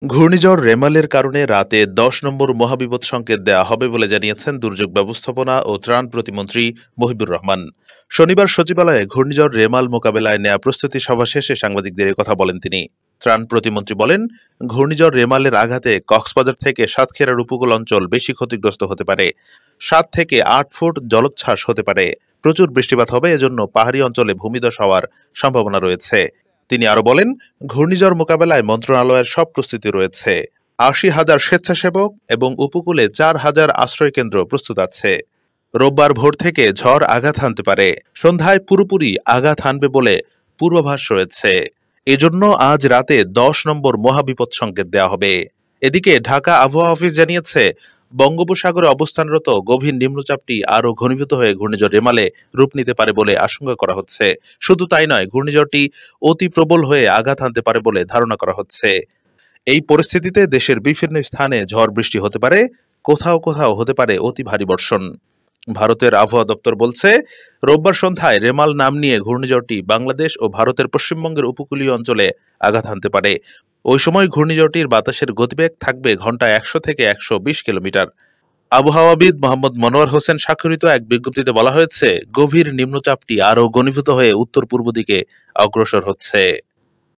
ঘূর্ণিঝড় রেমালের কারণে রাতে ১০ নম্বর মহাবিপদ সংকেত দেয়া হবে বলে জানিয়েছেন দুর্যোগ ব্যবস্থাপনা ও ত্রাণ প্রতিমন্ত্রী মহিবুর রহমান। শনিবার সচিবালয়ে ঘূর্ণিঝড় রেমাল মোকাবেলায় নেয়া প্রস্তুতি সভা শেষে সাংবাদিকদের কথা বলেন তিনি। ত্রাণ প্রতিমন্ত্রী বলেন, ঘূর্ণিঝড় রেমালের আঘাতে কক্সবাজার থেকে সাতক্ষীরার উপকূল অঞ্চল বেশি ক্ষতিগ্রস্ত হতে পারে। ৭ থেকে ৮ ফুট জলোচ্ছ্বাস হতে পারে। প্রচুর বৃষ্টিপাত হবে, এজন্য পাহাড়ি অঞ্চলে ভূমিধস হওয়ার সম্ভাবনা রয়েছে। তিনি আরো বলেন, ঘূর্ণিঝড় মোকাবেলায় মন্ত্রণালয়ের সব প্রস্তুতি রয়েছে। ৮০,০০০ স্বেচ্ছাসেবক এবং উপকূলে ৪,০০০ আশ্রয়কেন্দ্র প্রস্তুত আছে। রোববার ভোর থেকে ঝড় আঘাত হানতে পারে। সন্ধ্যায় পুরোপুরি আঘাত হানবে বলে পূর্বাভাস রয়েছে। এজন্য আজ রাতে ১০ নম্বর মহাবিপদ সংকেত দেওয়া হবে। এদিকে ঢাকা আবহাওয়া অফিস জানিয়েছে, বঙ্গোপসাগরে অবস্থানরত গভীর নিম্নচাপটি আরও ঘনীভূত হয়ে ঘূর্ণিঝড় রেমালে রূপ নিতে পারে বলে আশঙ্কা করা হচ্ছে। শুধু তাই নয়, ঘূর্ণিঝড়টি অতি প্রবল হয়ে আঘাত হানতে পারে বলে ধারণা করা হচ্ছে। এই পরিস্থিতিতে দেশের বিভিন্ন স্থানে ঝড় বৃষ্টি হতে পারে, কোথাও কোথাও হতে পারে অতি ভারী বর্ষণ। ভারতের আবহাওয়া দপ্তর বলছে, রোববার সন্ধ্যায় রেমাল নাম নিয়ে ঘূর্ণিঝড়টি বাংলাদেশ ও ভারতের পশ্চিমবঙ্গের উপকূলীয় অঞ্চলে আঘাত হানতে পারে। ওই সময় ঘূর্ণিঝড়টির বাতাসের গতিবেগ থাকবে ঘন্টায় ১০০ থেকে ১২০ কিলোমিটার। আবহাওয়াবিদ মোহাম্মদ মনোয়ার হোসেন স্বাক্ষরিত এক বিজ্ঞপ্তিতে বলা হয়েছে, গভীর নিম্নচাপটি আরও ঘনীভূত হয়ে উত্তর পূর্ব দিকে অগ্রসর হচ্ছে।